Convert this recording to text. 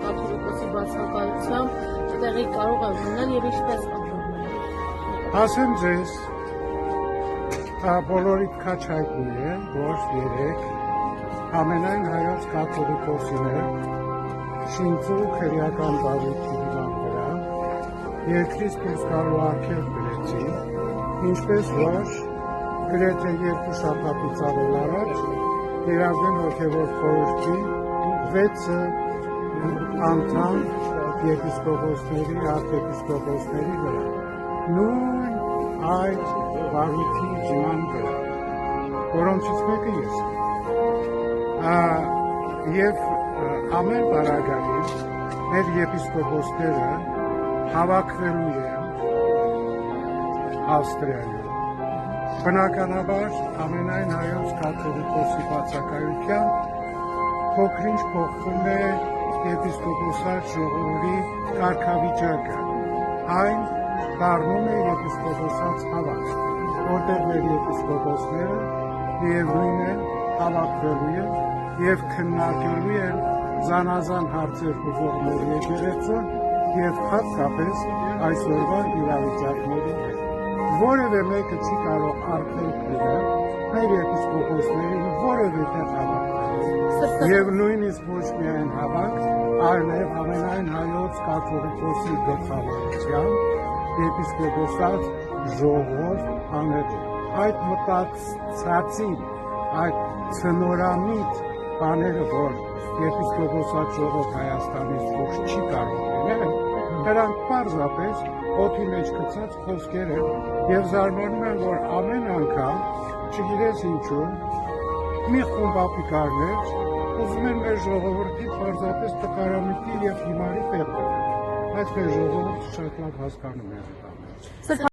կաթողիկոսի բացակայությամբ տեղի կարող է ունենալ եւ ինչպես ապահովել։ Ասեմ ձեզ, բոլորիդ քաչ հայտնի է, որ երեք ամենայն հայոց կաթողիկոսիներ շինծու քրեական բավիճի հիման վրա երկրից դուրս գալու արգելք գրեցին, ինչպես որ գրեթե 2 շաբաթից ավել առաջ Երազդեն հոգևոր խորհրդի 6 անդամ եպիսկոպոսների, արքեպիսկոպոսների վրա նույն այդ բավիճի հիման վրա, որոնցից մեկը ես եւ ամեն բարագային մեր եպիսկոպոսները հավաքվելու են Ավստրիայում։ Բնականաբար ամենայն հայոց կաթողիկոսի բացակայությամբ փոքրինչ փոխվում է եպիսկոպոսալ ժողովի կարգավիճակը։ Այն դառնում է եպիսկոպոսած հավաք, որտեղ մեր եպիսկոպոսները միևնույն է հավաքվելու են եւ քննարկելու են զանազան հարցեր ուղղող մեր եկեղեցու եւ հատկապես այսօրվա իրավիճակների հետ։ Որևէ մեկը չի կարող արգելք դնել մեր եպիսկոպոսներին որևէ տեղ հավաքվել եւ նույնիսկ ոչ միայն հավաք, այլև ամենայն հայոց կաթողիկոսի գլխավորությամբ եպիսկոպոսած ժողով անելու։ Այդ մտածածին, այդ ցնորամիտ բաները, որ եպիսկոպոսած ժողով Հայաստանից ոչ չի կարող լինել, դրանք պարզապես օդի մեջ գցած խոսքեր են եւ զարմանում են, որ ամեն անգամ, չգիտես ինչու, մի խումբ ապիկարներ ուզում են մեր ժողովրդի պարզապես տկարամիտի եւ հիմարի տեղ դնել, բայց մեր ժողովուրդը շատ լավ հասկանում է այդ ամենը։